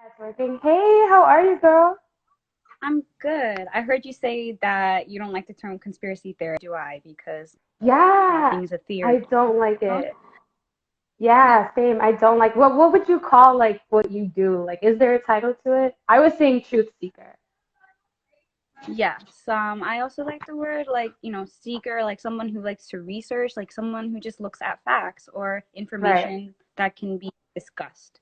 It's working. Hey, how are you, girl? I'm good. I heard you say that you don't like the term conspiracy theory. Do I? Because Yeah, things a theory. I don't like Huh? it. Yeah, same. I don't like what would you call like what you do? Like, is there a title to it? I was saying truth seeker. Yes. I also like the word seeker, like someone who likes to research, like someone who just looks at facts or Right, information that can be discussed.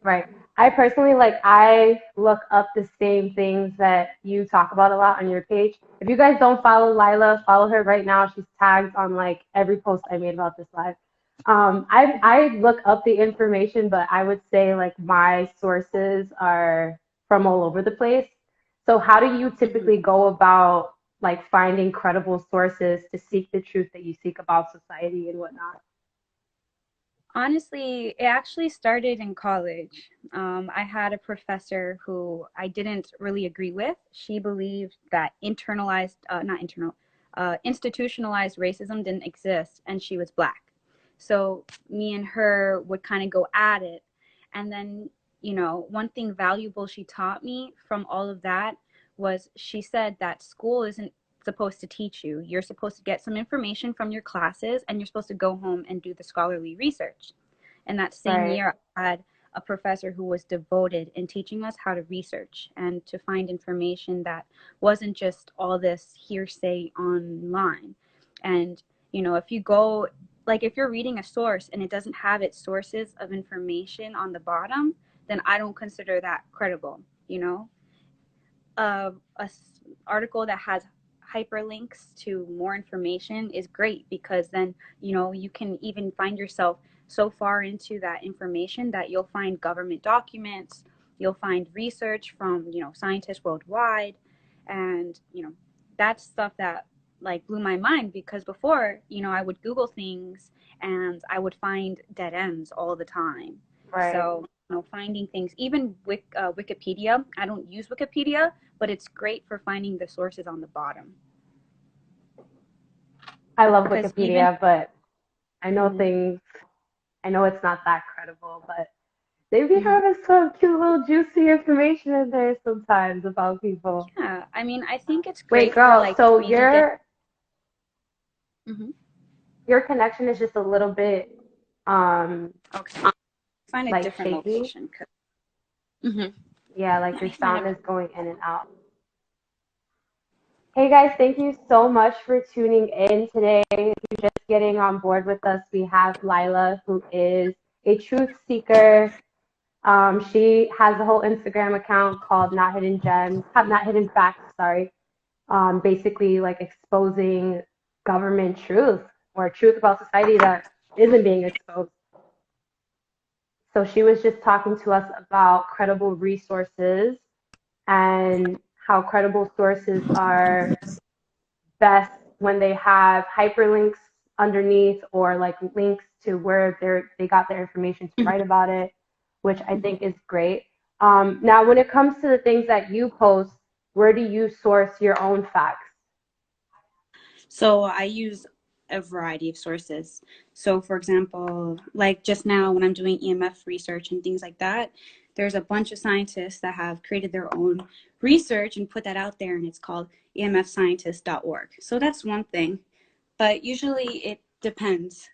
right. I personally I look up the same things that you talk about a lot on your page. If you guys don't follow Lila, follow her right now. She's tagged on like every post I made about this live. I look up the information, but I would say like my sources are from all over the place. So how do you Mhm. typically go about like finding credible sources to seek the truth that you seek about society and whatnot? Honestly, it actually started in college. I had a professor who I didn't really agree with. She believed that not internal, institutionalized racism didn't exist, and she was black. So me and her would kind of go at it. And then, one thing valuable she taught me from all of that was she said that school isn't supposed to teach you. You're supposed to get some information from your classes and you're supposed to go home and do the scholarly research. And that same Right. year, I had a professor who was devoted in teaching us how to research and to find information that wasn't just all this hearsay online. And, if you go, like, if you're reading a source and it doesn't have its sources of information on the bottom, then I don't consider that credible, you know? Article that has hyperlinks to more information is great because then you can even find yourself so far into that information that you'll find government documents, you'll find research from scientists worldwide, and that's stuff that like blew my mind because before I would Google things and I would find dead ends all the time. Right. So finding things, even with Wikipedia. I don't use Wikipedia, but it's great for finding the sources on the bottom. I love Because even Wikipedia, but I know mhm, things I know it's not that credible, but they be mhm. having some cute little juicy information in there sometimes about people. Yeah, I mean, I think it's Wait, great for girl, like so maybe get. Mhm. your connection is just a little bit Okay, find a like different shaky. location. Mhm. Yeah, like Let your me find sound a. is going in and out. Hey guys, thank you so much for tuning in today. If you're just getting on board with us, we have Lila, who is a truth seeker. She has a whole Instagram account called Not Hidden Gems, Not Hidden Facts, sorry. Basically like exposing government truth or truth about society that isn't being exposed. So she was just talking to us about credible resources and how credible sources are best when they have hyperlinks underneath or like links to where they got their information to Mhm. write about it, which I think is great. Now, when it comes to the things that you post, where do you source your own facts? So I use a variety of sources. So, for example, like just now when I'm doing EMF research and things like that, there's a bunch of scientists that have created their own research and put that out there, and it's called emfscientist.org. So that's one thing. But usually it depends.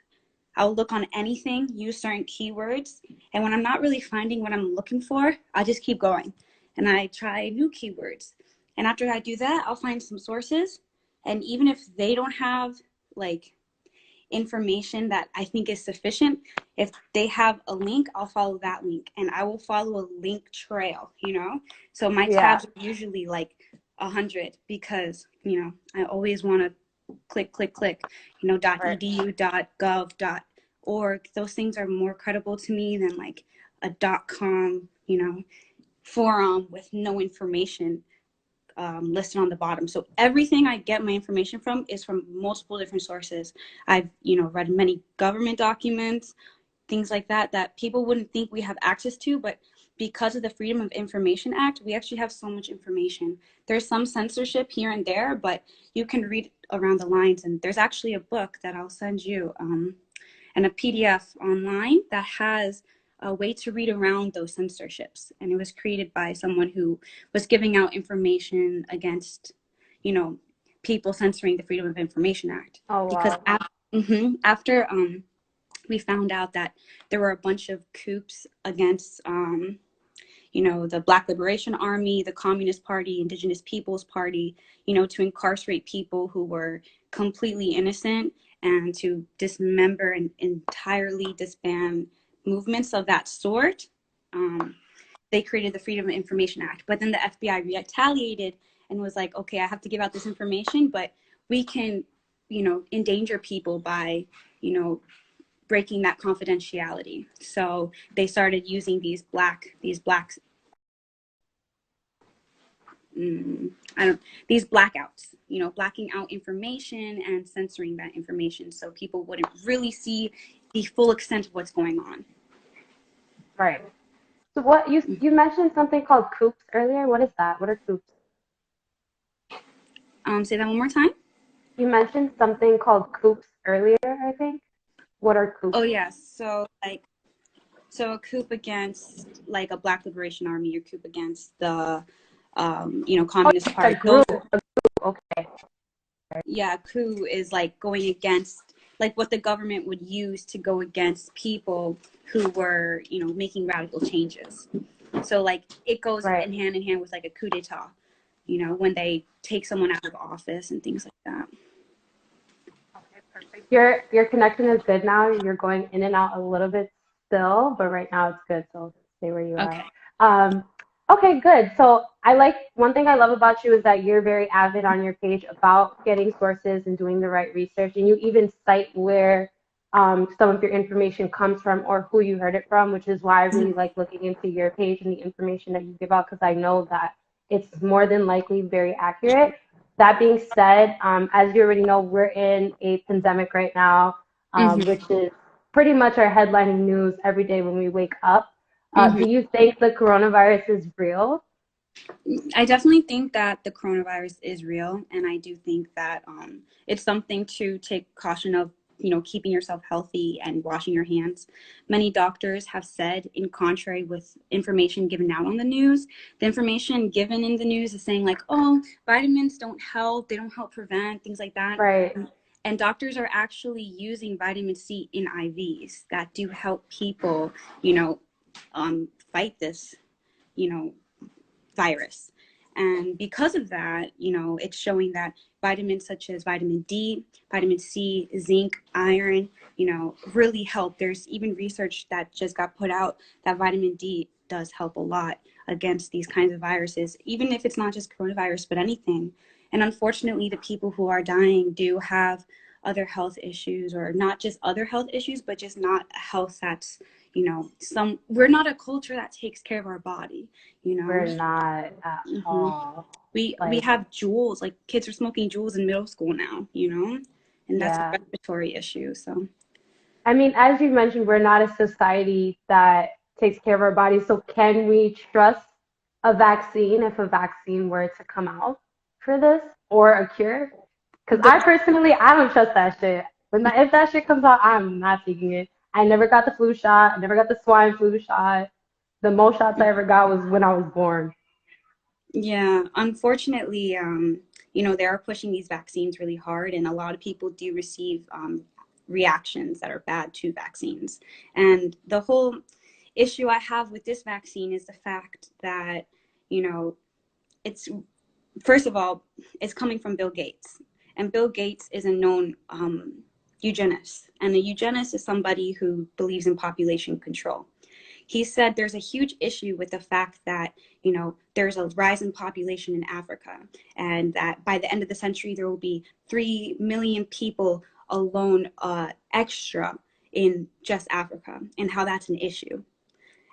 I'll look on anything, use certain keywords, and when I'm not really finding what I'm looking for, I'll just keep going. And I try new keywords. And after I do that, I'll find some sources. And even if they don't have like information that I think is sufficient, if they have a link, I'll follow that link and I will follow a link trail. So my Yeah, tabs are usually like 100 because I always want to click, click, click, right. .edu, .gov, .org. Those things are more credible to me than like a .com, forum with no information listed on the bottom. So everything I get my information from is from multiple different sources. I've, read many government documents, things like that, that people wouldn't think we have access to, but because of the Freedom of Information Act, we actually have so much information. There's some censorship here and there, but you can read around the lines. And there's actually a book that I'll send you and a PDF online that has a way to read around those censorships. And it was created by someone who was giving out information against, you know, people censoring the Freedom of Information Act. Oh, Because wow. after we found out that there were a bunch of coups against, you know, the Black Liberation Army, the Communist Party, Indigenous Peoples Party, you know, to incarcerate people who were completely innocent and to dismember and entirely disband movements of that sort. They created the Freedom of Information Act. But then the FBI retaliated and was like, okay, I have to give out this information, but we can, you know, endanger people by, you know, breaking that confidentiality. So they started using these blackouts, you know, blacking out information and censoring that information so people wouldn't really see the full extent of what's going on. Right. So what you mentioned something called coups earlier. What is that? What are coups? Say that one more time. You mentioned something called coups earlier, I think. What are coups? Oh yeah, so a coup against like a Black Liberation Army, or coup against the you know, Communist Party. A group. Okay. Yeah, coup is like going against, like, what the government would use to go against people who were, you know, making radical changes. So like it goes in hand with like a coup d'etat, you know, when they take someone out of office and things like that. Okay, perfect. Your connection is good now. You're going in and out a little bit still, but right now it's good. So stay where you Okay. are. Okay, good. So one thing I love about you is that you're very avid on your page about getting sources and doing the right research, and you even cite where some of your information comes from or who you heard it from, which is why I really like looking into your page and the information that you give out, because I know that it's more than likely very accurate. That being said, as you already know, we're in a pandemic right now, which is pretty much our headlining news every day when we wake up. Do you think the coronavirus is real? I definitely think that the coronavirus is real, and I do think that it's something to take caution of, you know, keeping yourself healthy and washing your hands. Many doctors have said, in contrary with information given out on the news, the information given in the news is saying like, oh, vitamins don't help, they don't help prevent, things like that. Right. And doctors are actually using vitamin C in IVs that do help people, you know, fight this, you know, virus. And because of that, you know, it's showing that vitamins such as vitamin D, vitamin C, zinc, iron, you know, really help. There's even research that just got put out that vitamin D does help a lot against these kinds of viruses, even if it's not just coronavirus, but anything. And unfortunately, the people who are dying do have other health issues, or not just other health issues, but just not a health that's, you know, we're not a culture that takes care of our body, you know. We're not at all. We have jewels, like kids are smoking jewels in middle school now, you know, and that's a respiratory issue. So I mean, as you mentioned, we're not a society that takes care of our bodies. So can we trust a vaccine if a vaccine were to come out for this, or a cure? Because I don't trust that shit. If that shit comes out, I'm not taking it. I never got the flu shot. I never got the swine flu shot. The most shots I ever got was when I was born. Yeah, unfortunately, you know, they are pushing these vaccines really hard, and a lot of people do receive reactions that are bad to vaccines. And the whole issue I have with this vaccine is the fact that, you know, it's, first of all, it's coming from Bill Gates. And Bill Gates is a known eugenist. And a eugenist is somebody who believes in population control. He said there's a huge issue with the fact that, you know, there's a rise in population in Africa, and that by the end of the century, there will be 3 million people alone extra in just Africa, and how that's an issue.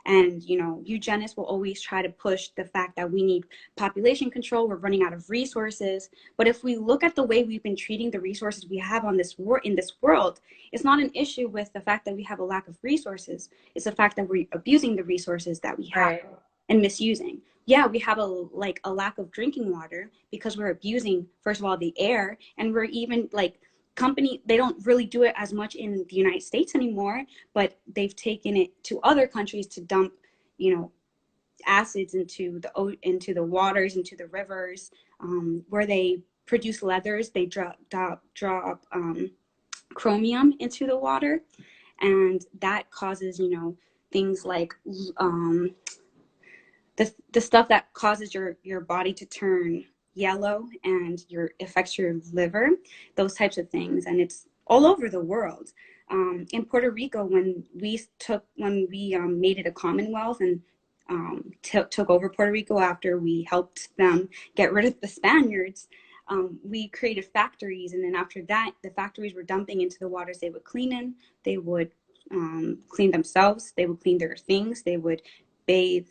And, you know, eugenics will always try to push the fact that we need population control. We're running out of resources. But if we look at the way we've been treating the resources we have on this in this world, it's not an issue with the fact that we have a lack of resources. It's the fact that we're abusing the resources that we have and misusing. Yeah, we have a lack of drinking water because we're abusing, first of all, the air, and we're even like they don't really do it as much in the United States anymore, but they've taken it to other countries to dump, you know, acids into the waters, into the rivers, where they produce leathers. They drop chromium into the water, and that causes, you know, things like the stuff that causes your body to turn yellow and affects your liver, those types of things. And it's all over the world. In Puerto Rico, when we made it a commonwealth and took over Puerto Rico after we helped them get rid of the Spaniards, we created factories, and then after that, the factories were dumping into the waters they would clean in. They would clean themselves. They would clean their things. They would bathe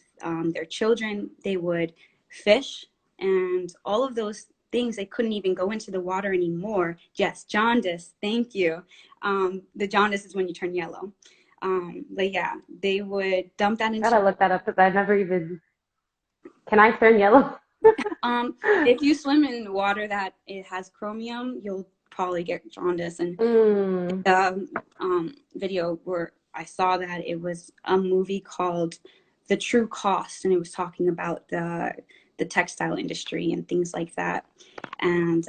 their children. They would fish, and all of those things. They couldn't even go into the water anymore. Yes, jaundice. Thank you. The jaundice is when you turn yellow. But yeah, they would dump that into. Gotta look that up because I've never even. Can I turn yellow? If you swim in water that it has chromium, you'll probably get jaundice. And the video where I saw that, it was a movie called The True Cost, and it was talking about the textile industry and things like that. And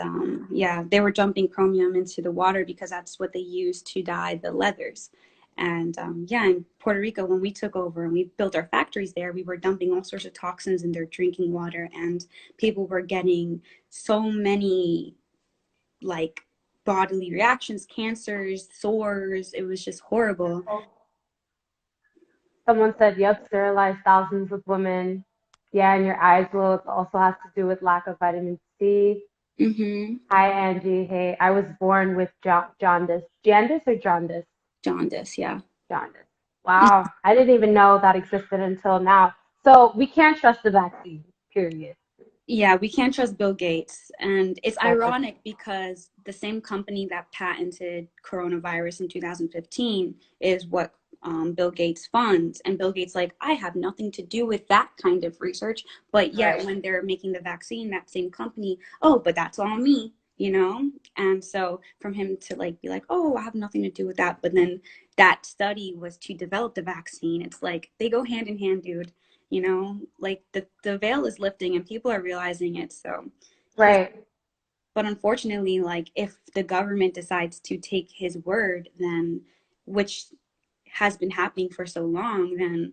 yeah, they were dumping chromium into the water because that's what they use to dye the leathers. And yeah, in Puerto Rico, when we took over and we built our factories there, we were dumping all sorts of toxins in their drinking water, and people were getting so many like bodily reactions, cancers, sores. It was just horrible. Someone said, yep, sterilized thousands of women. Yeah, and your eyes will. It also has to do with lack of vitamin C. Hi, Angie. Hey, I was born with jaundice. Jaundice or jaundice? Jaundice, yeah. Jaundice. Wow. I didn't even know that existed until now. So we can't trust the vaccine, period. Yeah, we can't trust Bill Gates. And it's ironic because the same company that patented coronavirus in 2015 is what Bill Gates funds. And Bill Gates like, I have nothing to do with that kind of research. But yet when they're making the vaccine, that same company, oh, but that's all me, you know? And so from him to like be like, oh, I have nothing to do with that. But then that study was to develop the vaccine. It's like they go hand in hand, dude. You know, like the veil is lifting and people are realizing it. So, but unfortunately, like if the government decides to take his word, then, which has been happening for so long, then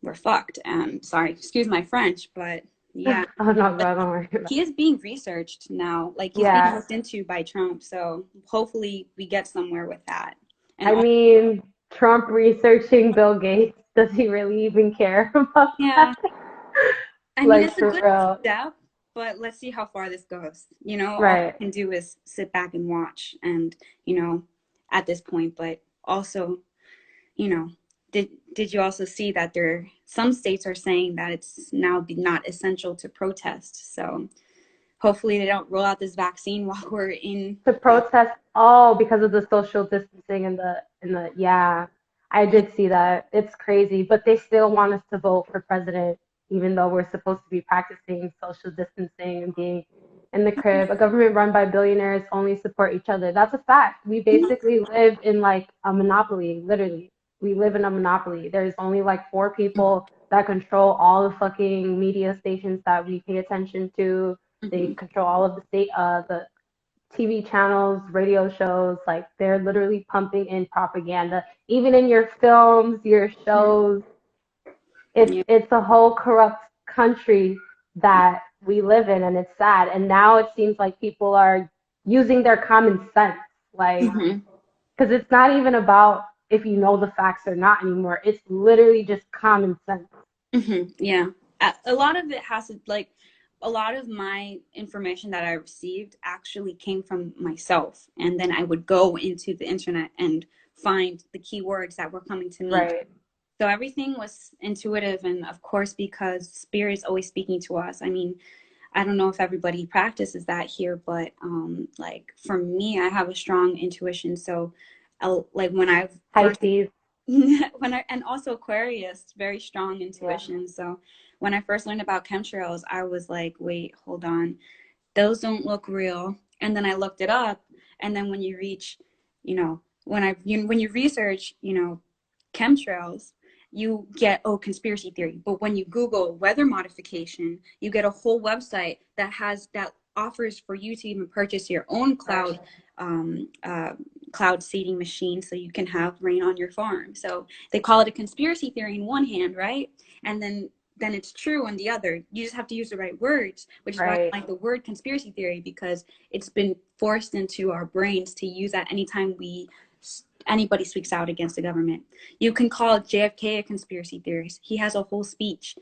we're fucked. Sorry, excuse my French, but yeah. Oh, no, don't worry about it. He is being researched now. Like he's being looked into by Trump. So hopefully we get somewhere with that. And I mean, Trump researching Bill Gates. Does he really even care about that? I mean, it's a good step, but let's see how far this goes. You know, all I can do is sit back and watch, and you know, at this point. But also, you know, did you also see that some states are saying that it's now not essential to protest? So hopefully they don't roll out this vaccine while we're in to protest. Oh, because of the social distancing and the yeah. I did see that. It's crazy, but they still want us to vote for president, even though we're supposed to be practicing social distancing and being in the crib. A government run by billionaires only support each other. That's a fact. We basically live in like a monopoly, literally. We live in a monopoly. There's only like 4 people that control all the fucking media stations that we pay attention to. They control all of the TV channels, radio shows, like they're literally pumping in propaganda, even in your films, your shows. It's a whole corrupt country that we live in, and it's sad. And now it seems like people are using their common sense, like, because it's not even about if you know the facts or not anymore. It's literally just common sense. Yeah, a lot of it has to like. A lot of my information that I received actually came from myself. And then I would go into the internet and find the keywords that were coming to me. So everything was intuitive. And of course, because spirit is always speaking to us. I mean, I don't know if everybody practices that here, but like for me, I have a strong intuition. So like when I've Pisces. And also Aquarius, very strong intuition. So when I first learned about chemtrails, I was like, wait, hold on. Those don't look real. And then I looked it up And then when you reach, when you research, chemtrails, you get, oh, conspiracy theory. But when you Google weather modification, you get a whole website that offers for you to even purchase your own cloud seeding machine so you can have rain on your farm. So they call it a conspiracy theory in one hand, right? And then it's true on the other. You just have to use the right words, which is why I like the word conspiracy theory, because it's been forced into our brains to use that anytime anybody speaks out against the government. You can call JFK a conspiracy theorist. He has a whole speech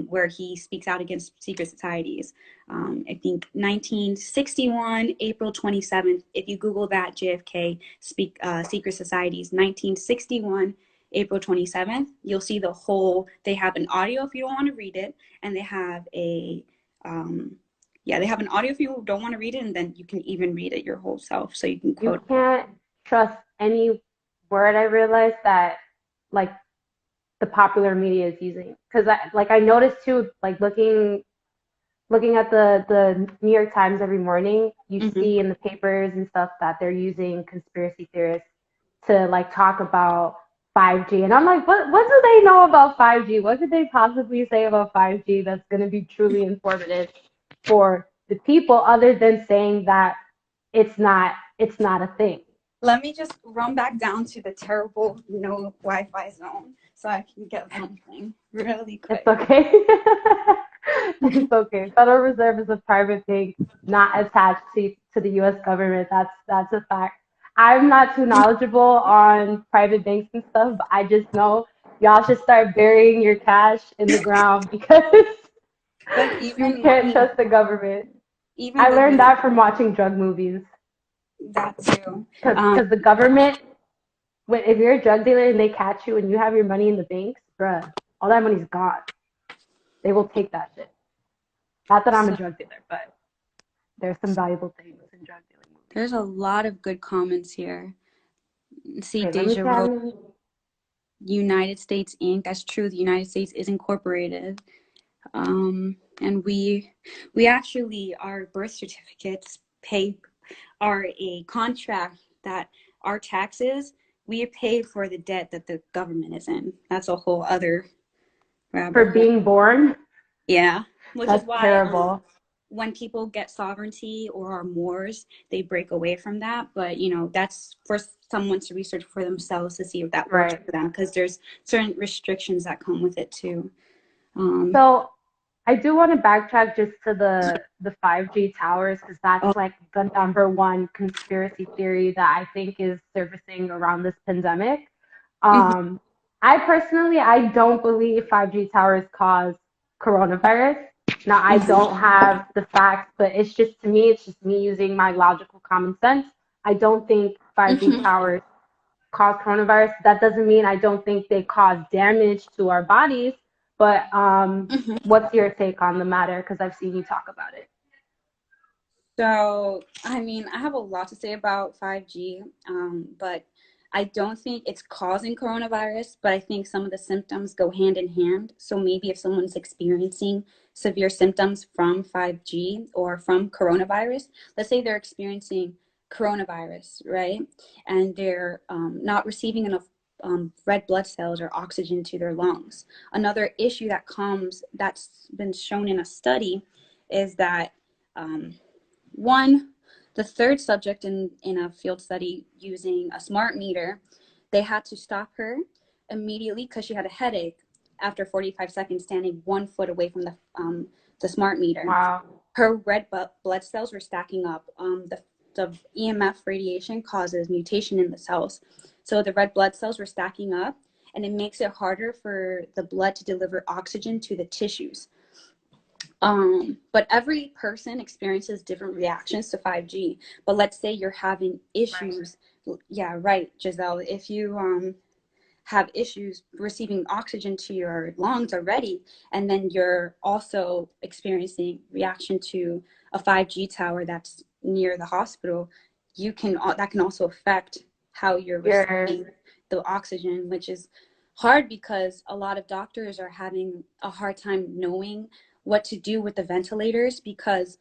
where he speaks out against secret societies. I think 1961, April 27th. If you Google that, JFK secret societies, 1961, April 27th, you'll see the whole. They have an audio if you don't want to read it, and they have they have an audio if you don't want to read it, and then you can even read it your whole self, so you can quote. You can't trust any word, I realized, that like the popular media is using, because I noticed too, like looking at the New York Times every morning, you see in the papers and stuff that they're using conspiracy theorists to like talk about 5G, and I'm like, what do they know about 5G? What could they possibly say about 5G that's going to be truly informative for the people, other than saying that it's not a thing? Let me just run back down to the terrible no Wi-Fi zone so I can get something really quick. It's okay. It's okay. Federal Reserve is a private bank not attached to the U.S. government. That's a fact. I'm not too knowledgeable on private banks and stuff, but I just know y'all should start burying your cash in the ground, because you can't trust the government. I learned that from watching drug movies. That too. Because the government, if you're a drug dealer and they catch you and you have your money in the banks, bruh, all that money's gone. They will take that shit. Not that I'm a drug dealer, but there's some valuable things in drug dealing movies. There's a lot of good comments here. See, Deja wrote, United States Inc. That's true. The United States is incorporated. And we actually, our birth certificates are a contract that our taxes, we pay for the debt that the government is in. That's a whole other for being born. Yeah, which That's is why terrible. When people get sovereignty or are Moors, they break away from that. But that's for someone to research for themselves to see if that works for them, because there's certain restrictions that come with it too. So I do want to backtrack just to the 5G towers, because that's like the number one conspiracy theory that I think is surfacing around this pandemic. I personally, I don't believe 5G towers cause coronavirus. Now, I don't have the facts, but it's just me using my logical common sense. I don't think 5G towers cause coronavirus. That doesn't mean I don't think they cause damage to our bodies. But what's your take on the matter? Because I've seen you talk about it. So, I mean, I have a lot to say about 5G, but I don't think it's causing coronavirus, but I think some of the symptoms go hand in hand. So maybe if someone's experiencing severe symptoms from 5G or from coronavirus, let's say they're experiencing coronavirus, right? And they're not receiving enough red blood cells or oxygen to their lungs. Another issue that's been shown in a study is that the third subject in a field study using a smart meter, they had to stop her immediately because she had a headache after 45 seconds standing 1 foot away from the smart meter. Wow. Her red blood cells were stacking up. The EMF radiation causes mutation in the cells. So the red blood cells were stacking up, and it makes it harder for the blood to deliver oxygen to the tissues. But every person experiences different reactions to 5G. But let's say you're having issues. Right. Yeah, right, Giselle. If you have issues receiving oxygen to your lungs already, and then you're also experiencing reaction to a 5G tower that's near the hospital, that can also affect how you're receiving the oxygen, which is hard because a lot of doctors are having a hard time knowing what to do with the ventilators, because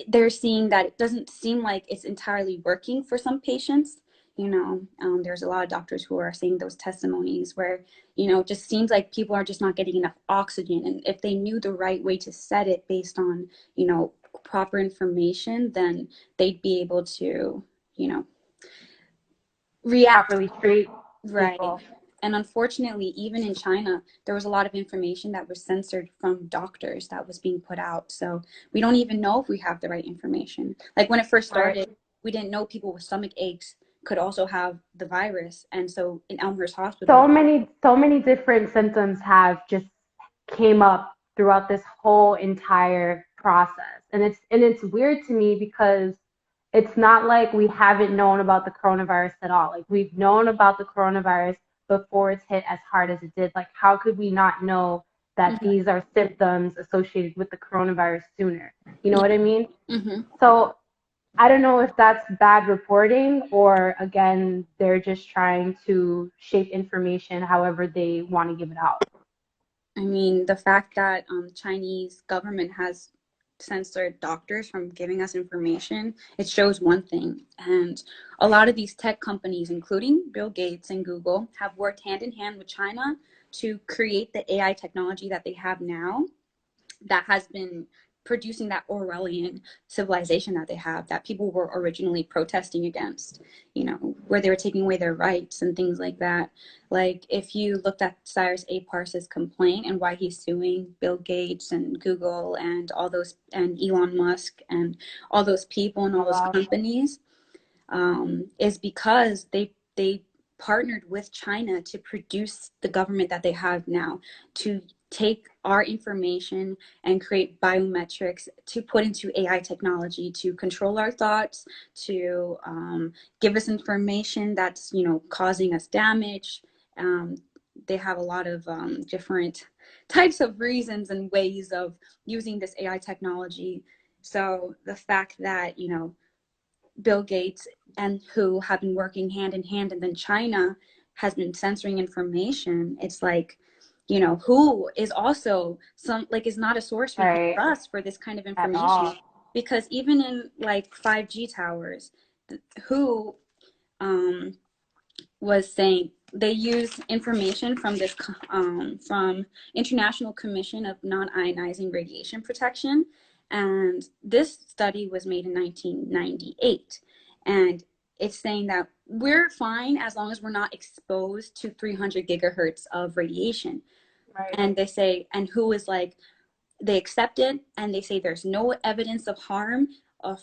they're seeing that it doesn't seem like it's entirely working for some patients. There's a lot of doctors who are saying those testimonies where, it just seems like people are just not getting enough oxygen. And if they knew the right way to set it based on, proper information, then they'd be able to, react. Properly treat Right. people. And unfortunately, even in China, there was a lot of information that was censored from doctors that was being put out. So we don't even know if we have the right information. Like when it first started, we didn't know people with stomach aches could also have the virus. And so in Elmhurst Hospital, So many different symptoms have just came up throughout this whole entire process. And it's weird to me because it's not like we haven't known about the coronavirus at all. Like we've known about the coronavirus before it's hit as hard as it did. Like how could we not know that these are symptoms associated with the coronavirus sooner? You know what I mean? So I don't know if that's bad reporting or again they're just trying to shape information however they want to give it out. I mean, the fact that Chinese government has censored doctors from giving us information, it shows one thing. And a lot of these tech companies, including Bill Gates and Google, have worked hand in hand with China to create the AI technology that they have now that has been producing that Orwellian civilization that they have, that people were originally protesting against, where they were taking away their rights and things like that. Like if you looked at Cyrus A. Parsons' complaint and why he's suing Bill Gates and Google and all those, and Elon Musk and all those people and all those companies, is because they partnered with China to produce the government that they have now, to take our information and create biometrics to put into AI technology to control our thoughts, to give us information that's, causing us damage. They have a lot of different types of reasons and ways of using this AI technology. So the fact that, Bill Gates and who have been working hand in hand, and then China has been censoring information, it's like, who is also is not a source we can trust for this kind of information. Because even in like 5G towers, who was saying they use information from this from International Commission of Non-Ionizing Radiation Protection. And this study was made in 1998. And it's saying that we're fine as long as we're not exposed to 300 gigahertz of radiation. And they say, and who is like, they accept it and they say there's no evidence of harm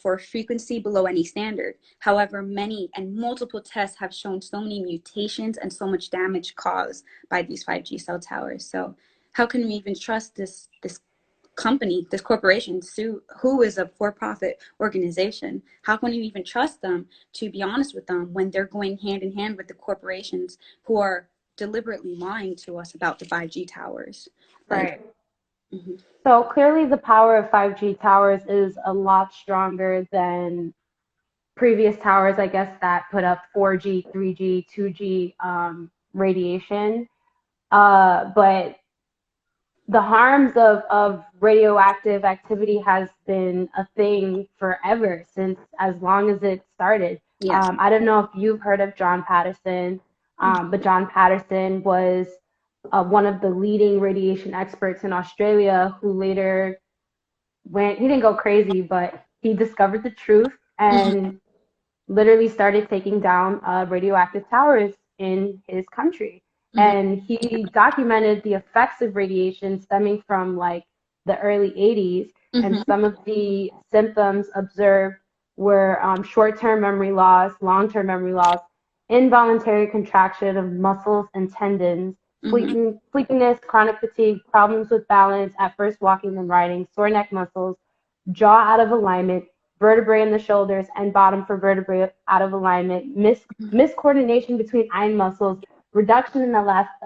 for frequency below any standard. However, many and multiple tests have shown so many mutations and so much damage caused by these 5G cell towers. So how can we even trust this company, this corporation, who is a for-profit organization? How can we even trust them, to be honest with them, when they're going hand in hand with the corporations who are deliberately lying to us about the 5G towers? So clearly the power of 5G towers is a lot stronger than previous towers, I guess, that put up 4G, 3G, 2G radiation. But the harms of radioactive activity has been a thing forever, since as long as it started. I don't know if you've heard of John Patterson, but John Patterson was one of the leading radiation experts in Australia, who later he didn't go crazy, but he discovered the truth and literally started taking down radioactive towers in his country. And he documented the effects of radiation stemming from like the early 80s. And some of the symptoms observed were short-term memory loss, long-term memory loss, involuntary contraction of muscles and tendons, sleepiness, chronic fatigue, problems with balance, at first walking and riding, sore neck muscles, jaw out of alignment, vertebrae in the shoulders and bottom for vertebrae out of alignment, miscoordination between eye muscles, reduction in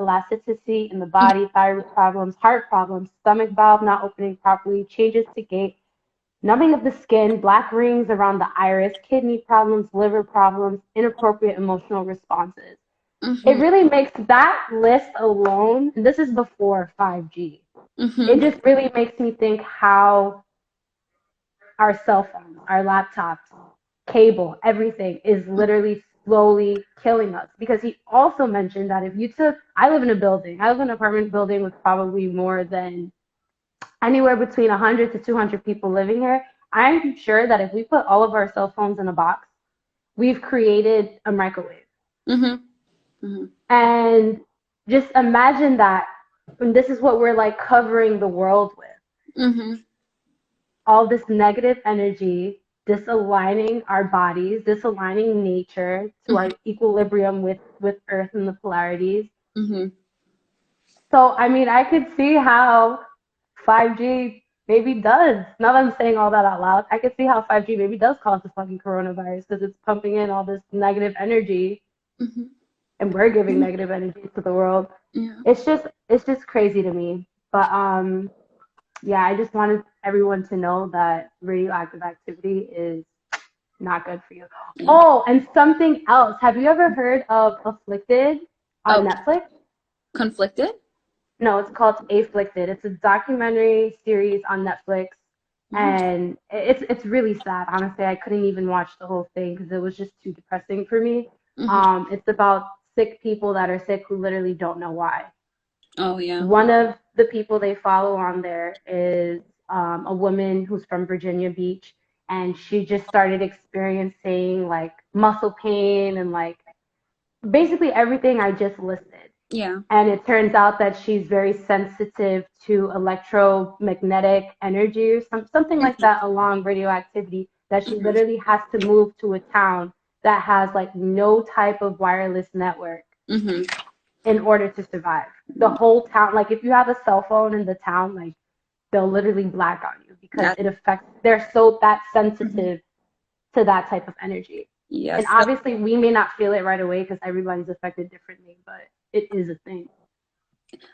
elasticity in the body, thyroid problems, heart problems, stomach valve not opening properly, changes to gait, numbing of the skin, black rings around the iris, kidney problems, liver problems, inappropriate emotional responses. It really makes that list alone, and this is before 5G, it just really makes me think how our cell phones, our laptops, cable, everything is literally slowly killing us. Because he also mentioned that if you took, I live in a building, I live in an apartment building with probably more than anywhere between 100 to 200 people living here. I'm sure that if we put all of our cell phones in a box, we've created a microwave. Mm-hmm. Mm-hmm. And just imagine that, and this is what we're like covering the world with. Mm-hmm. All this negative energy, disaligning our bodies, disaligning nature to our equilibrium with Earth and the polarities. Mm-hmm. So, I mean, I could see how 5G maybe does. Now that I'm saying all that out loud, I could see how 5G maybe does cause the fucking coronavirus because it's pumping in all this negative energy, Mm-hmm. and we're giving negative energy to the world. Yeah. It's just crazy to me. But yeah, I just wanted everyone to know that radioactive activity is not good for you. Yeah. Oh, and something else. Have you ever heard of Afflicted on Netflix? Conflicted? No, it's called Afflicted. It's a documentary series on Netflix, and it's really sad. Honestly, I couldn't even watch the whole thing because it was just too depressing for me. It's about sick people that are sick who literally don't know why. Oh, yeah. One of the people they follow on there is a woman who's from Virginia Beach, and she just started experiencing like muscle pain and like basically everything I just listed. Yeah. And it turns out that she's very sensitive to electromagnetic energy or something like that along radioactivity, that she literally has to move to a town that has like no type of wireless network in order to survive. The whole town, like if you have a cell phone in the town, like they'll literally black on you because it affects, they're so that sensitive to that type of energy. Yes. And obviously we may not feel it right away because everybody's affected differently, but it is a thing.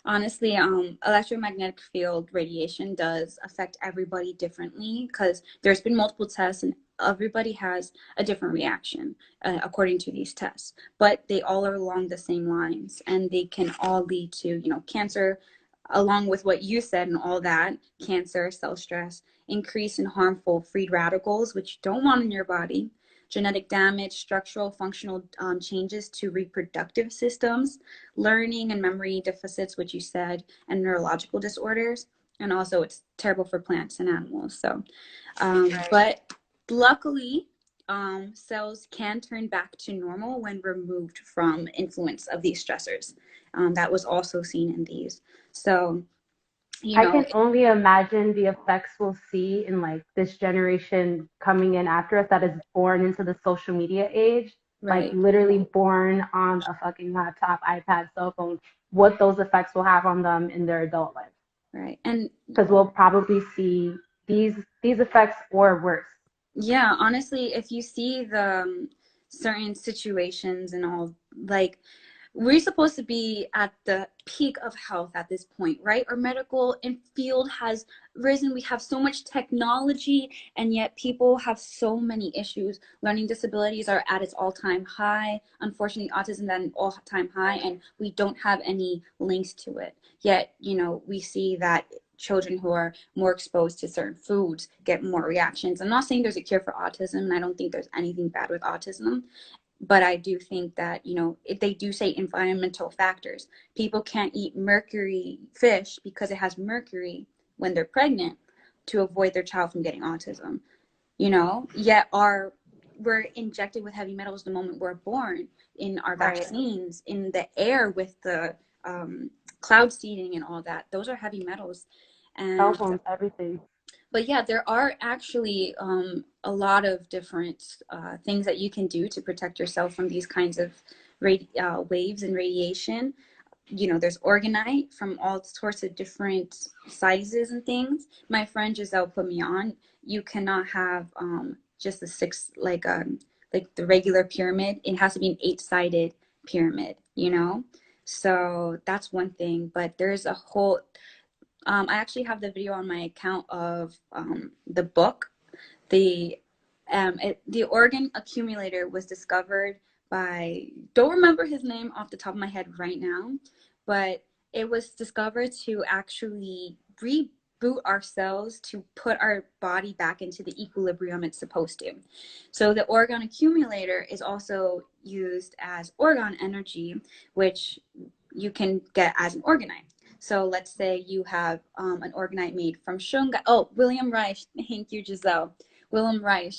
Honestly, electromagnetic field radiation does affect everybody differently because there's been multiple tests and everybody has a different reaction according to these tests, but they all are along the same lines and they can all lead to, cancer, along with what you said and all that, cancer, cell stress, increase in harmful free radicals, which you don't want in your body, genetic damage, structural functional changes to reproductive systems, learning and memory deficits, which you said, and neurological disorders. And also it's terrible for plants and animals. So, but luckily, cells can turn back to normal when removed from influence of these stressors. That was also seen in these. So, I can only imagine the effects we'll see in like this generation coming in after us that is born into the social media age, like literally born on a fucking laptop, iPad, cell phone, what those effects will have on them in their adult life. Right. And because we'll probably see these effects or worse. Yeah, honestly, if you see the certain situations and all, like, we're supposed to be at the peak of health at this point, right? Our medical and field has risen. We have so much technology, and yet people have so many issues. Learning disabilities are at its all-time high. Unfortunately, autism at an all-time high, and we don't have any links to it. Yet, we see that children who are more exposed to certain foods get more reactions. I'm not saying there's a cure for autism, and I don't think there's anything bad with autism. But I do think that, if they do say environmental factors, people can't eat mercury fish because it has mercury when they're pregnant to avoid their child from getting autism, yet we're injected with heavy metals the moment we're born, in our vaccines, in the air with the cloud seeding and all that. Those are heavy metals. And cell phones, everything. But yeah, there are actually a lot of different things that you can do to protect yourself from these kinds of waves and radiation. There's orgonite from all sorts of different sizes and things. My friend Giselle put me on. You cannot have just a six, like the regular pyramid. It has to be an 8-sided pyramid, So that's one thing. But there's a whole... I actually have the video on my account of the book. The organ accumulator was discovered by, don't remember his name off the top of my head right now, but it was discovered to actually reboot ourselves to put our body back into the equilibrium it's supposed to. So the orgone accumulator is also used as orgone energy, which you can get as an orgonite. So let's say you have an orgonite made from shungite. Oh, William Reich. Thank you, Giselle. William Reich.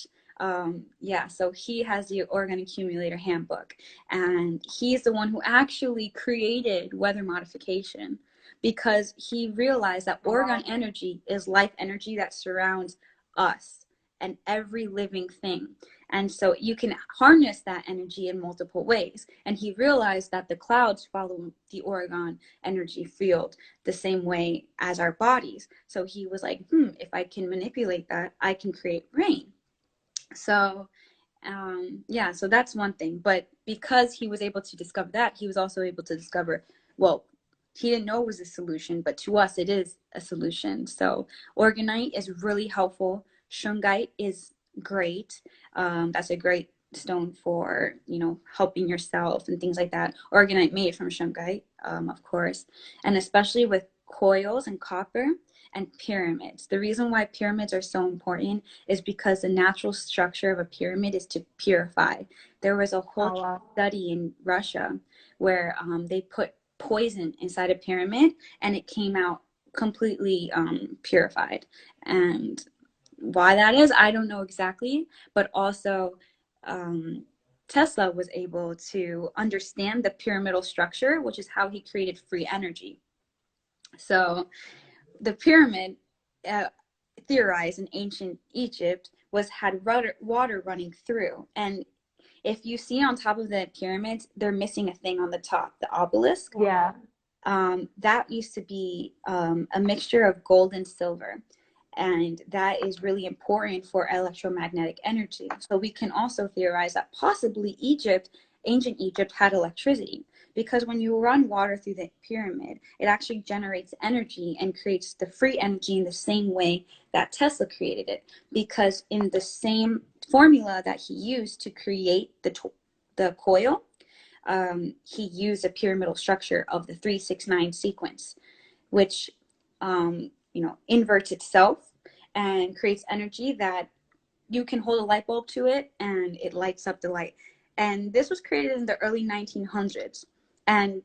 Yeah, so he has the orgone accumulator handbook, and he's the one who actually created weather modification, because he realized that orgone energy is life energy that surrounds us and every living thing. And so you can harness that energy in multiple ways. And he realized that the clouds follow the orgone energy field the same way as our bodies. So he was like, if I can manipulate that, I can create rain. So yeah, so that's one thing. But because he was able to discover that, he was also able to discover, well, he didn't know it was a solution, but to us it is a solution. So orgonite is really helpful. Shungite is great. That's a great stone for, you know, helping yourself and things like that. Orgonite made from shungite, of course, and especially with coils and copper and pyramids. The reason why pyramids are so important is because the natural structure of a pyramid is to purify. There was a whole study in Russia where they put poison inside a pyramid and it came out completely purified. And why that is, I don't know exactly, but also Tesla was able to understand the pyramidal structure, which is how he created free energy. So the pyramid, theorized in ancient Egypt, had water running through. And if you see on top of the pyramids, they're missing a thing on the top, the obelisk. Yeah. That used to be a mixture of gold and silver. And that is really important for electromagnetic energy. So we can also theorize that possibly ancient Egypt had electricity, because when you run water through the pyramid, it actually generates energy and creates the free energy in the same way that Tesla created it. Because in the same formula that he used to create the coil, he used a pyramidal structure of the 369 sequence, which inverts itself and creates energy that you can hold a light bulb to it and it lights up the light. And this was created in the early 1900s. And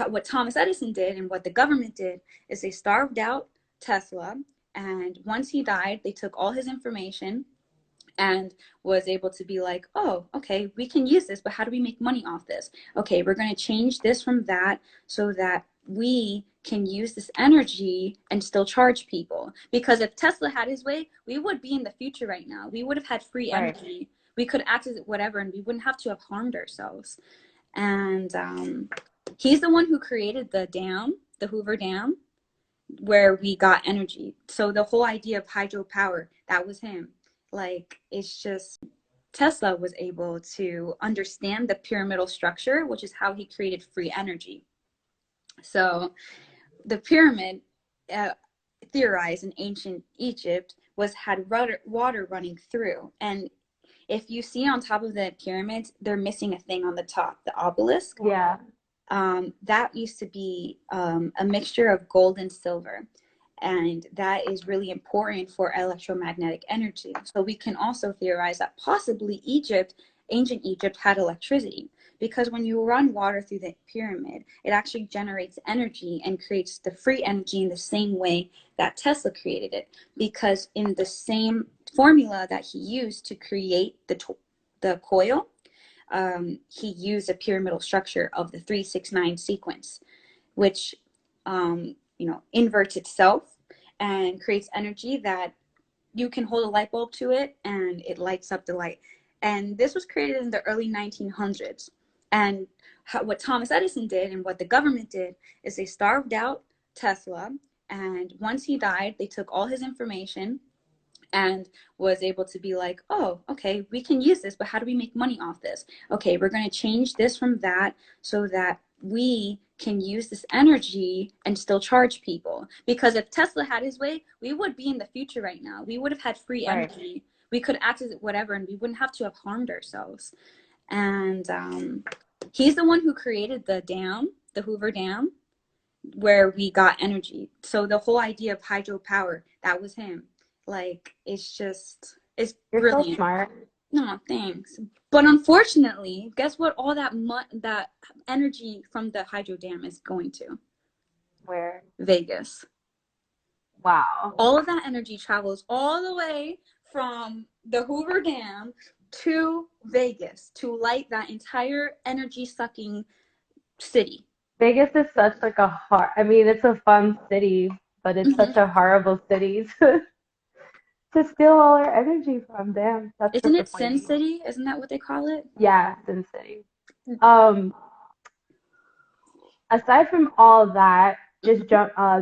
what Thomas Edison did and what the government did is they starved out Tesla. And once he died, they took all his information and was able to be like, oh, okay, we can use this, but how do we make money off this? Okay, we're going to change this from that so that we can use this energy and still charge people. Because if Tesla had his way, we would be in the future right now. We would have had free energy. We could access it, whatever, and we wouldn't have to have harmed ourselves. And he's the one who created the dam, the Hoover Dam, where we got energy. So the whole idea of hydropower, that was him. Like, it's just, Tesla was able to understand the pyramidal structure, which is how he created free energy. So the pyramid, theorized in ancient Egypt, had water running through. And if you see on top of the pyramids, they're missing a thing on the top, the obelisk. Yeah. That used to be a mixture of gold and silver. And that is really important for electromagnetic energy. So we can also theorize that possibly ancient Egypt had electricity, because when you run water through the pyramid, it actually generates energy and creates the free energy in the same way that Tesla created it. Because in the same formula that he used to create the coil, he used a pyramidal structure of the 369 sequence, which inverts itself and creates energy that you can hold a light bulb to it and it lights up the light. And this was created in the early 1900s. And what Thomas Edison did and what the government did is they starved out Tesla. And once he died, they took all his information and was able to be like, oh, okay, we can use this, but how do we make money off this? Okay, we're going to change this from that so that we can use this energy and still charge people. Because if Tesla had his way, we would be in the future right now. We would have had free energy. We could access it, whatever, and we wouldn't have to have harmed ourselves. And he's the one who created the dam, the Hoover Dam, where we got energy. So the whole idea of hydropower, that was him. Like, it's You're so brilliant. smart. No, thanks. But unfortunately, guess what? All that energy from the hydro dam is going to Where? Vegas. Wow. All of that energy travels all the way from the Hoover Dam to Vegas to light that entire energy sucking city. Vegas is such like a I mean, it's a fun city, but it's such a horrible city to steal all our energy from. Damn, that's Isn't it Sin disappointing. City? Isn't that what they call it? Yeah, Sin City. Um, Aside from all that, just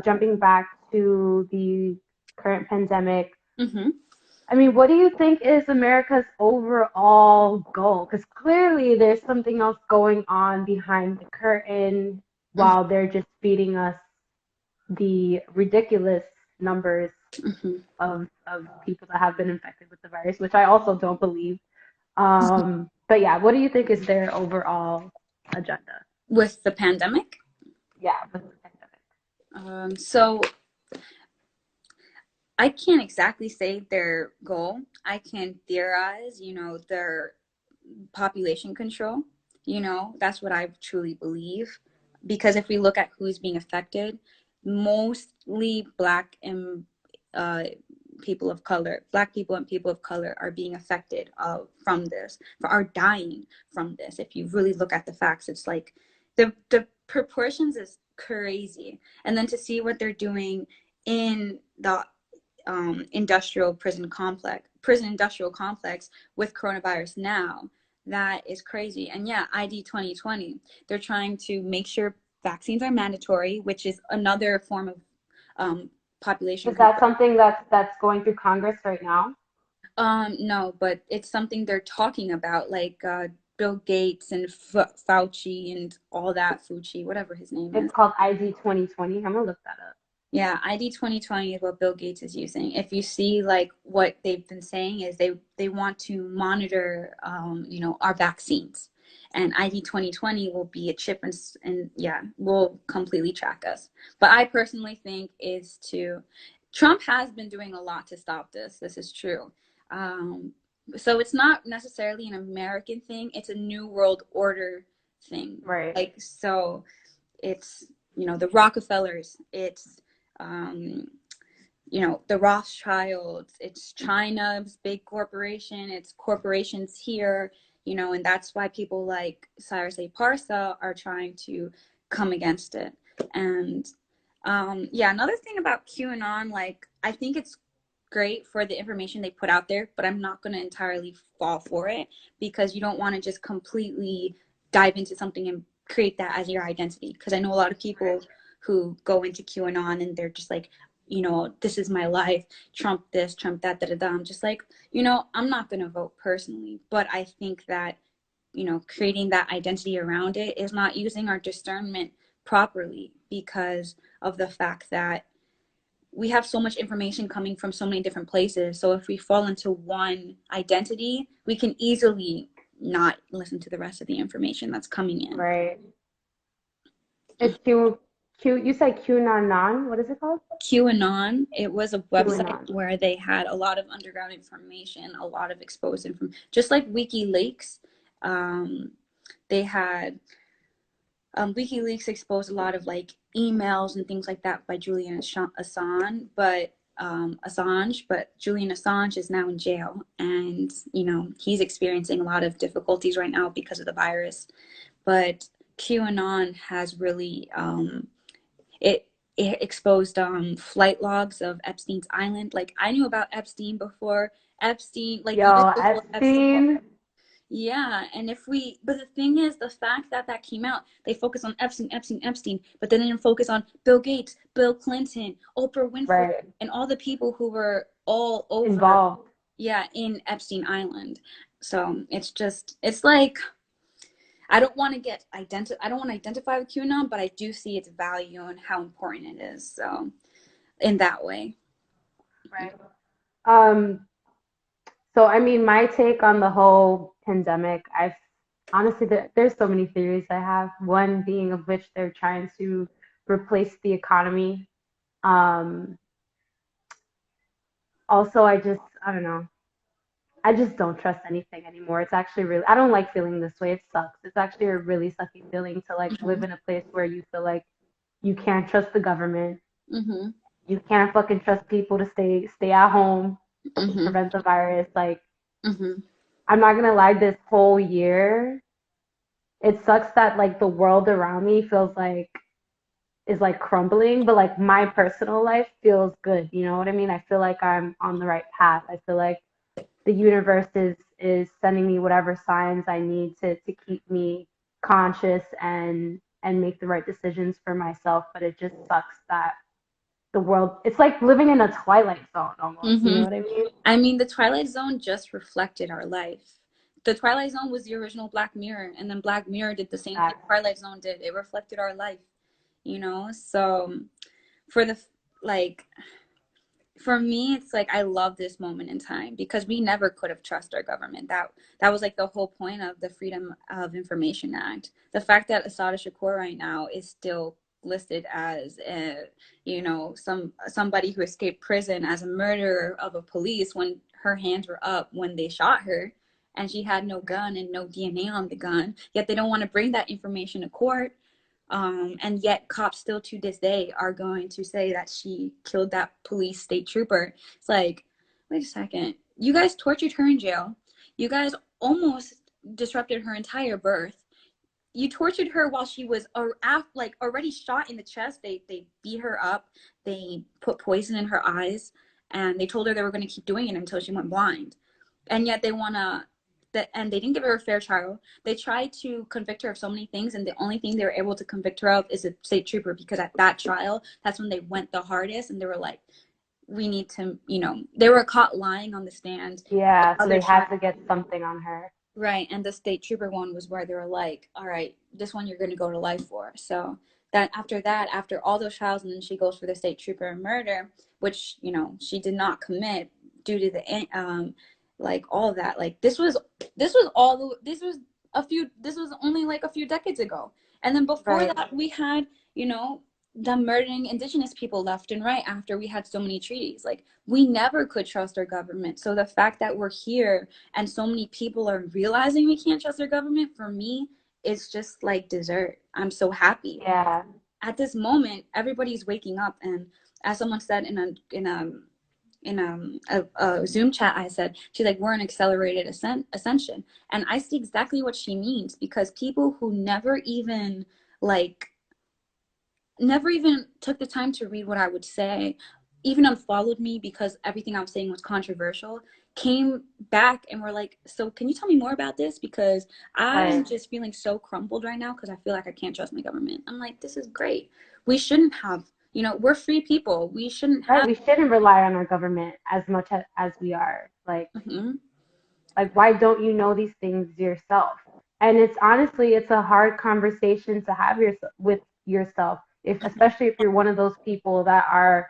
jumping back to the current pandemic, Mm-hmm. I mean, what do you think is America's overall goal? Because clearly there's something else going on behind the curtain while they're just feeding us the ridiculous numbers Mm-hmm. of people that have been infected with the virus, which I also don't believe. But yeah, what do you think is their overall agenda? With the pandemic? Yeah, with the pandemic. So I can't exactly say their goal. I can theorize, their population control. That's what I truly believe. Because if we look at who's being affected, mostly Black and people of color, Black people and people of color are being affected from this, are dying from this. If you really look at the facts, it's like the proportions is crazy. And then to see what they're doing in the prison industrial complex with coronavirus now, that is crazy. And yeah, ID 2020, they're trying to make sure vaccines are mandatory, which is another form of population Is that control. something that's going through Congress right now? No, but it's something they're talking about, like Bill Gates and Fauci and all that, Fucci, whatever his name is. It's called ID 2020. I'm gonna look that up. Yeah, ID 2020 is what Bill Gates is using. If you see, like, what they've been saying is they want to monitor, our vaccines, and ID 2020 will be a chip and yeah, will completely track us. But I personally think Trump has been doing a lot to stop this. This is true. So it's not necessarily an American thing. It's a new world order thing. Right. Like, so it's, the Rockefellers, it's, the Rothschilds, it's China's big corporation, it's corporations here, and that's why people like Cyrus A. Parsa are trying to come against it. And yeah, another thing about QAnon, like, I think it's great for the information they put out there, but I'm not going to entirely fall for it, because you don't want to just completely dive into something and create that as your identity. Because I know a lot of people who go into QAnon and they're just like, this is my life, Trump this, Trump that, da da da. I'm just like, I'm not going to vote personally, but I think that, creating that identity around it is not using our discernment properly, because of the fact that we have so much information coming from so many different places. So if we fall into one identity, we can easily not listen to the rest of the information that's coming in. Right. It's you said QAnon. What is it called? QAnon, it was a website QAnon. where they had a lot of underground information, a lot of exposed information, just like WikiLeaks. They had WikiLeaks exposed a lot of like emails and things like that by Julian Assange, but Julian Assange is now in jail, and he's experiencing a lot of difficulties right now because of the virus. But QAnon has really it exposed flight logs of Epstein's Island. Like, I knew about Epstein before Epstein, like years Yo, before Epstein. Yeah, and but the thing is, the fact that came out, they focus on Epstein, but then they didn't focus on Bill Gates, Bill Clinton, Oprah Winfrey, Right. and all the people who were all over, Involved. yeah, in Epstein Island. So it's like, I don't want to identify with QAnon, but I do see its value and how important it is. So in that way. Right. Um, so I mean, my take on the whole pandemic, I've honestly there's so many theories I have. One being of which they're trying to replace the economy. Also, I don't know. I just don't trust anything anymore. It's actually really, I don't like feeling this way. It sucks. It's actually a really sucky feeling to like live Mhm. in a place where you feel like you can't trust the government. Mhm. You can't fucking trust people to stay at home to Mhm. prevent the virus. Like, Mhm. I'm not gonna lie, this whole year, it sucks that like the world around me feels like is like crumbling, but like my personal life feels good. You know what I mean? I feel like I'm on the right path. I feel like the universe is sending me whatever signs I need to keep me conscious and make the right decisions for myself. But it just sucks that the world, it's like living in a Twilight Zone almost. You know Mhm. what I mean? I mean, the Twilight Zone just reflected our life. The Twilight Zone was the original Black Mirror, and then Black Mirror did the same thing That, Twilight Zone did. It reflected our life, you know? So for the like for me, it's like I love this moment in time because we never could have trusted our government. That was like the whole point of the Freedom of Information Act. The fact that Assata Shakur right now is still listed as a, somebody who escaped prison as a murderer of a police when her hands were up when they shot her and she had no gun and no DNA on the gun. Yet they don't want to bring that information to court, and yet cops still to this day are going to say that she killed that police state trooper. It's like, wait a second. You guys tortured her in jail. You guys almost disrupted her entire birth. You tortured her while she was like already shot in the chest. They beat her up. They put poison in her eyes, and they told her they were going to keep doing it until she went blind. And yet they want to and they didn't give her a fair trial. They tried to convict her of so many things, and the only thing they were able to convict her of is a state trooper, because at that trial, that's when they went the hardest, and they were like, we need to, they were caught lying on the stand. The yeah, so other they had trial, to get something on her. right, and the state trooper one was where they were like, all right, this one you're going to go to life for. So that, after all those trials, and then she goes for the state trooper murder, which, she did not commit due to the like all of that. Like this was only like a few decades ago. And then before Right. that we had, them murdering indigenous people left and right after we had so many treaties. Like, we never could trust our government. So the fact that we're here and so many people are realizing we can't trust our government, for me, it's just like dessert. I'm so happy. Yeah. At this moment, everybody's waking up, and as someone said in a Zoom chat, I said, she's like, we're an accelerated ascension. And I see exactly what she means, because people who like never even took the time to read what I would say, even unfollowed me because everything I was saying was controversial, came back and were like, so can you tell me more about this? Because I'm Right. just feeling so crumbled right now because I feel like I can't trust my government. I'm like, this is great. We shouldn't have, we're free people. We shouldn't Right. have. We shouldn't rely on our government as much as we are. Mhm. Like, why don't you know these things yourself? And it's honestly, it's a hard conversation to have with yourself, if especially if you're one of those people that are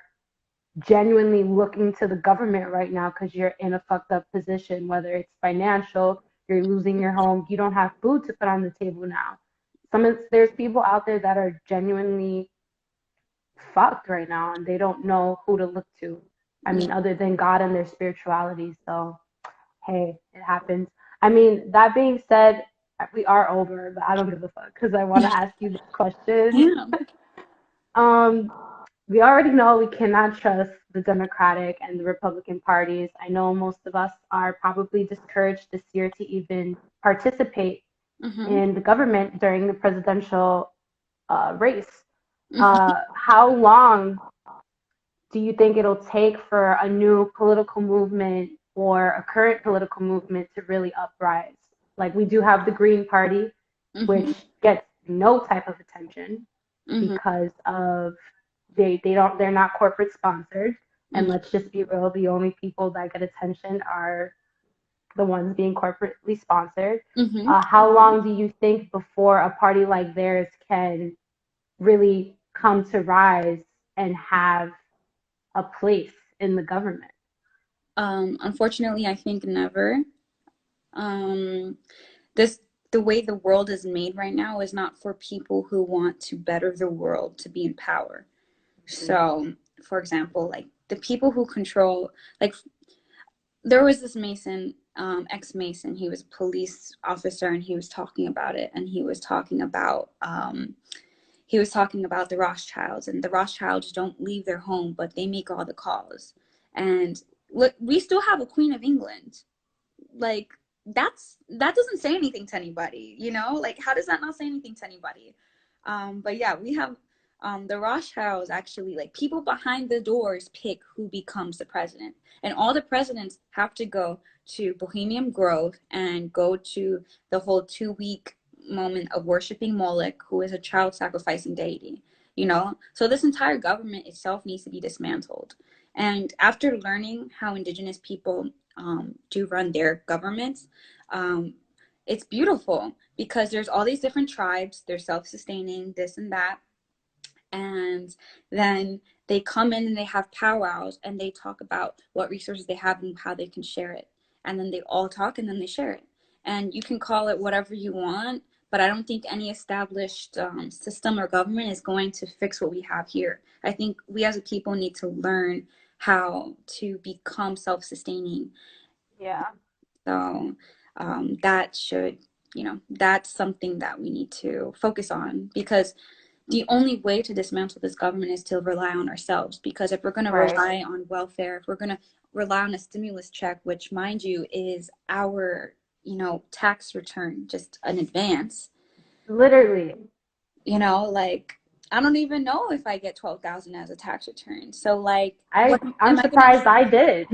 genuinely looking to the government right now because you're in a fucked up position, whether it's financial, you're losing your home, you don't have food to put on the table now. There's people out there that are genuinely fucked right now and they don't know who to look to. I mean, other than God and their spirituality. So hey, it happens. I mean, that being said, we are over, but I don't give a fuck because I want to ask you this question. Yeah. Um, we already know we cannot trust the Democratic and the Republican parties. I know most of us are probably discouraged this year to even participate Mm-hmm. in the government during the presidential race. Mm-hmm. How long do you think it'll take for a new political movement or a current political movement to really uprise? Like, we do have the Green Party, which Mm-hmm. gets no type of attention Mm-hmm. because of they're not corporate sponsored. And let's just be real, the only people that get attention are the ones being corporately sponsored. Mm-hmm. How long do you think before a party like theirs can really come to rise and have a place in the government? Unfortunately, I think never. Um, this the way the world is made right now is not for people who want to better the world to be in power. So, for example, like the people who control, like there was this Mason, ex-Mason, he was a police officer, and he was talking about it, and he was talking about the Rothschilds, and the Rothschilds don't leave their home, but they make all the calls. And look, we still have a Queen of England. Like that doesn't say anything to anybody, you know? Like, how does that not say anything to anybody? But yeah, we have the Rothschilds actually, like, people behind the doors pick who becomes the president. And all the presidents have to go to Bohemian Grove and go to the whole 2-week moment of worshiping Moloch, who is a child sacrificing deity, you know? So this entire government itself needs to be dismantled. And after learning how indigenous people do run their governments, it's beautiful because there's all these different tribes, they're self-sustaining, this and that. And then they come in and they have powwows and they talk about what resources they have and how they can share it. And then they all talk and then they share it. And you can call it whatever you want, but I don't think any established system or government is going to fix what we have here. I think we as a people need to learn how to become self-sustaining. Yeah. So that should, that's something that we need to focus on, because the only way to dismantle this government is to rely on ourselves. Because if we're going to rely on welfare, if we're going to rely on a stimulus check, which, mind you, is our, tax return, just an advance. Literally. Like, I don't even know if I get 12,000 as a tax return. So, like, I'm surprised I did.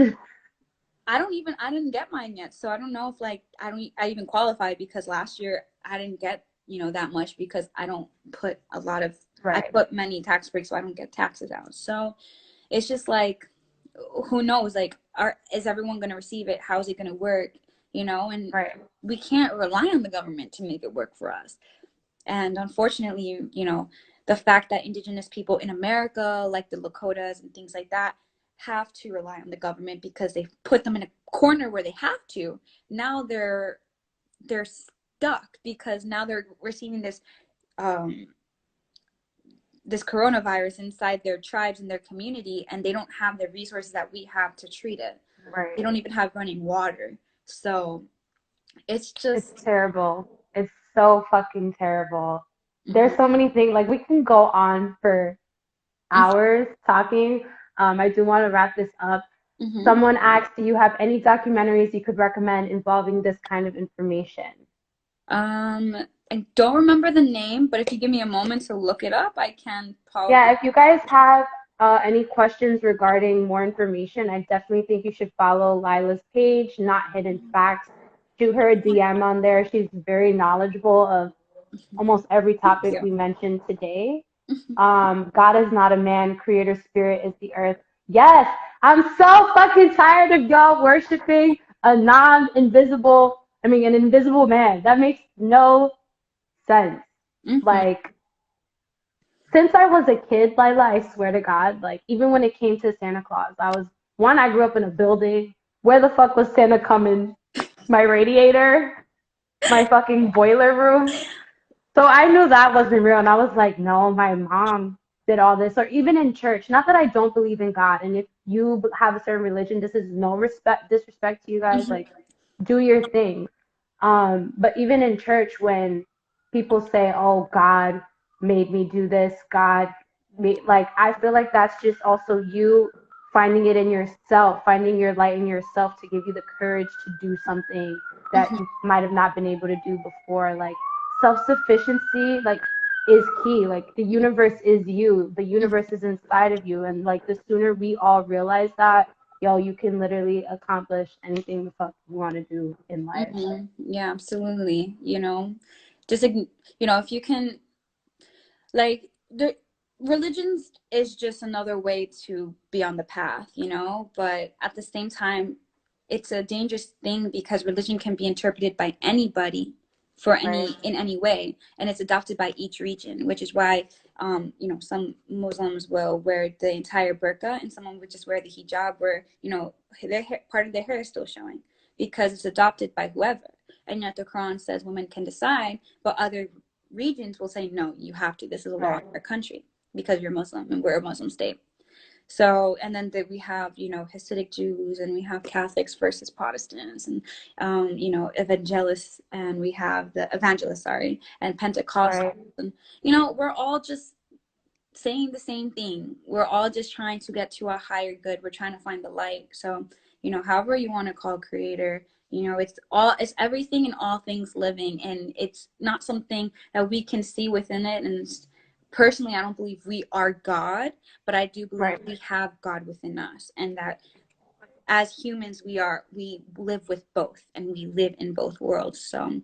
I didn't get mine yet. So I don't know if, like, I even qualify, because last year I didn't get, that much, because I don't put a lot of, I put many tax breaks, so I don't get taxes out. So it's just like, who knows, like, is everyone going to receive it? How is it going to work? And we can't rely on the government to make it work for us. And unfortunately, the fact that indigenous people in America, like the Lakotas and things like that, have to rely on the government because they put them in a corner where they have to. Now they're stuck, because now they're receiving this this coronavirus inside their tribes and their community, and they don't have the resources that we have to treat it. They don't even have running water. So it's terrible. It's so fucking terrible. There's so many things, like, we can go on for hours talking. I do want to wrap this up. Someone asked, do you have any documentaries you could recommend involving this kind of information? I don't remember the name, but if you give me a moment to look it up, I can probably. Yeah, if you guys have any questions regarding more information, I definitely think you should follow Laila's page, Not Hidden Facts. Shoot her a DM on there. She's very knowledgeable of almost every topic we mentioned today. God is not a man, creator spirit is the earth. Yes, I'm so fucking tired of y'all worshiping an invisible man. That makes no sense. Like, since I was a kid, Laila, I swear to God, like, even when it came to Santa Claus, I grew up in a building. Where the fuck was Santa coming? My radiator? My fucking boiler room? So I knew that wasn't real, and I was like, no, my mom did all this. Or even in church, not that I don't believe in God, and if you have a certain religion, this is no disrespect to you guys, like, do your thing. But even in church, when people say, oh, God made me do this, God made, like, I feel like that's just also you finding it in yourself, finding your light in yourself to give you the courage to do something that you might have not been able to do before. Like, self-sufficiency, like, is key. Like, the universe is you. The universe is inside of you. And, like, the sooner we all realize that, you can literally accomplish anything the fuck you want to do in life. Yeah, absolutely. Just, if you can, like, the religions is just another way to be on the path, but at the same time, it's a dangerous thing, because religion can be interpreted by anybody in any way, and it's adopted by each region, which is why some Muslims will wear the entire burqa, and someone would just wear the hijab, where part of their hair is still showing, because it's adopted by whoever. and yet the Quran says women can decide, but other regions will say, no, you have to. This is a law in our country because you're Muslim and we're a Muslim state. So, and then we have, you know, Hasidic Jews, and we have Catholics versus Protestants, and, you know, evangelists, and we have the evangelists, sorry, and Pentecostals. And, you know, we're all just saying the same thing. We're all just trying to get to a higher good. We're trying to find the light. So, you know, however you want to call creator, you know, it's everything and all things living, and it's not something that we can see within it. And personally, I don't believe we are God, but I do believe we have God within us, and that as humans, we live with both, and we live in both worlds. So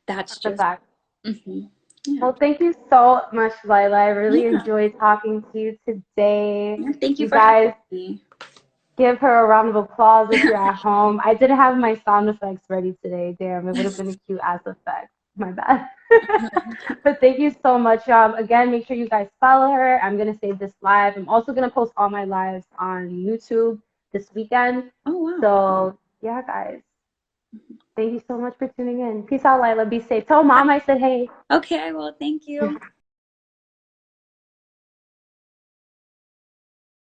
that's just, a fact. Yeah. Well, thank you so much, Laila. I really enjoyed talking to you today. Yeah, thank you You for guys having me. give her a round of applause if you're at home. I didn't have my sound effects ready today. Damn, it would have been a cute ass effect. My bad. But thank you so much. Again, make sure you guys follow her. I'm gonna save this live. I'm also gonna post all my lives on YouTube this weekend. Oh wow. So yeah, guys. Thank you so much for tuning in. Peace out, Laila. Be safe. Tell mom I said hey. Okay, well, thank you.